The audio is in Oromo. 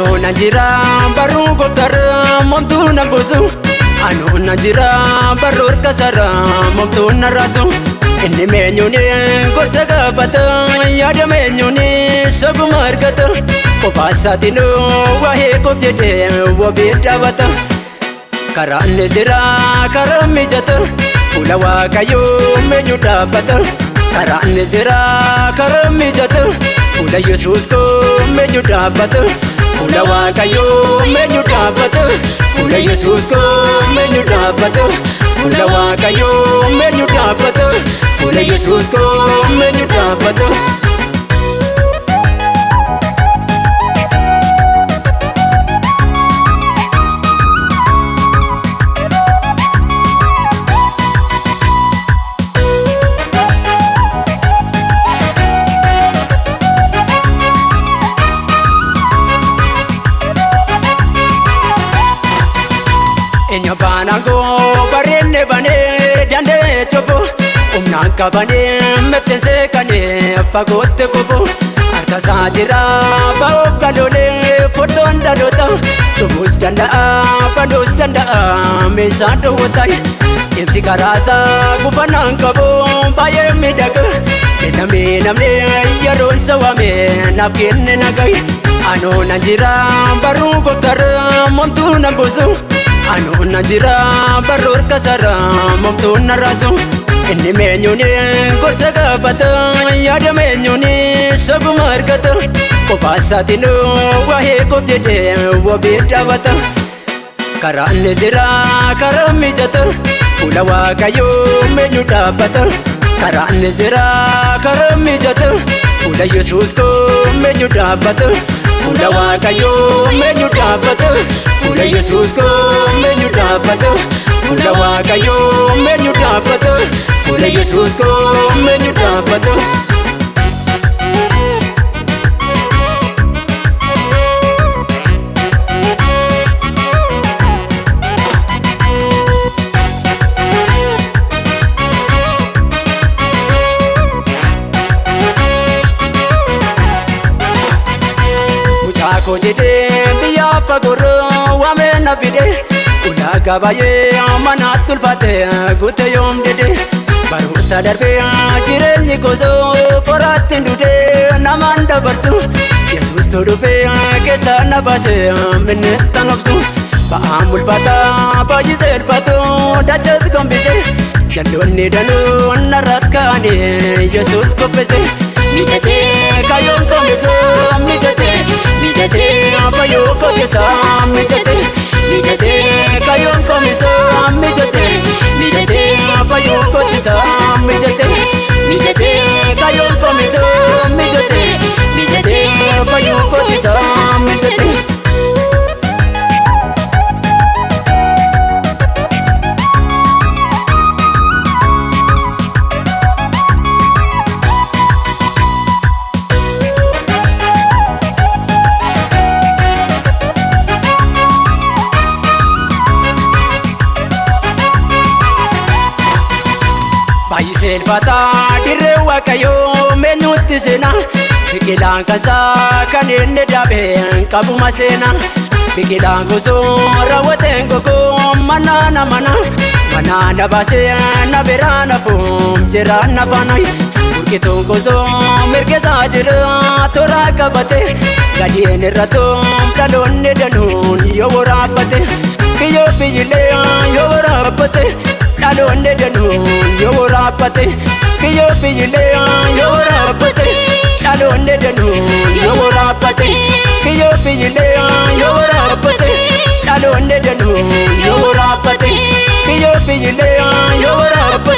Anu nanjira baru goftara momtu nambusu. Anu nanjira baru kasara momtu narasu. Inni menyuni gorsa gafata yaada menyuni sagu margata. Kopasatinu wahe kopjede wabida bata. Karaan jira karam mijata Pula wakayu menyu dabata Karaan jira karam mijata Pula Yesus ko menyu dabata Pula wakayu menyu dabata Pula Yesus ko menyu dabata Pula wakayu menyu dabata Pula Yesus ko menyu dabata Enya banago barenne bane dande chobo umna kabane metese kane fagotte kobo arka sajira baof kalole foton dalota chobus danda pandos danda me sando wotai emsi karasa gufanan kabo baye midaga ename namne yaron sawame nafkenne nagai ano nanjira baru goftara montu nambusu Anu nanjira barur kasara momtu narasu. Inni menyuni gorsa gafata yaada menyuni sagu margata. Kopasatinu wahe kopjede wabida bata. Karaan jira karam mijata Pula wakayu menyu dabata. Karaan jira karam mijata Pula Yesus ko menyu dabata. Pula wakayu menyu dabata Pula Yesus ko menyu dabata Pula wakayu menyu dabata Pula Yesus ko menyu dabata Ko jede biya fagoro wame na fide Ula gabaye amana tulfate gute yom dede Baruta darbe jireenyi gozo koratin dude namanda barsu Yesus to dufe kesa na base minne tanopsu Baamul fata bajise elfato dachet gombise Jallonni danu narat kaane Yesus kopese Mijate kayon komiso mijate Mijate apayo kotesa mijate Mijate kayon komiso mijate Mijate apayo kotesa mijate Mijate kayon komiso mijate Mijate apayo kotesa mijate Baay'iseen bata dirree waaqayyoo meenyutti seena biqilaan kansaa kan inni dhaabeen qabuma seena biqilaan gosoo raawwateen gogoo manaa na baasee na biraa na fuum jiraan na faana burkituun gosoo mirgesaa jira toraa qabate gadheen irra toom dhaloonni danuun yoo waraabbate biyyoo biyyillee yoo waraabbate Dhaloonni danuun yoo waraabbate biyyoo biyyillee yoo waraabbate Dhaloonni danuun yoo waraabbate biyyoo biyyillee yoo waraabbate Dhaloonni danuun yoo waraabbate biyyoo biyyillee yoo waraabbate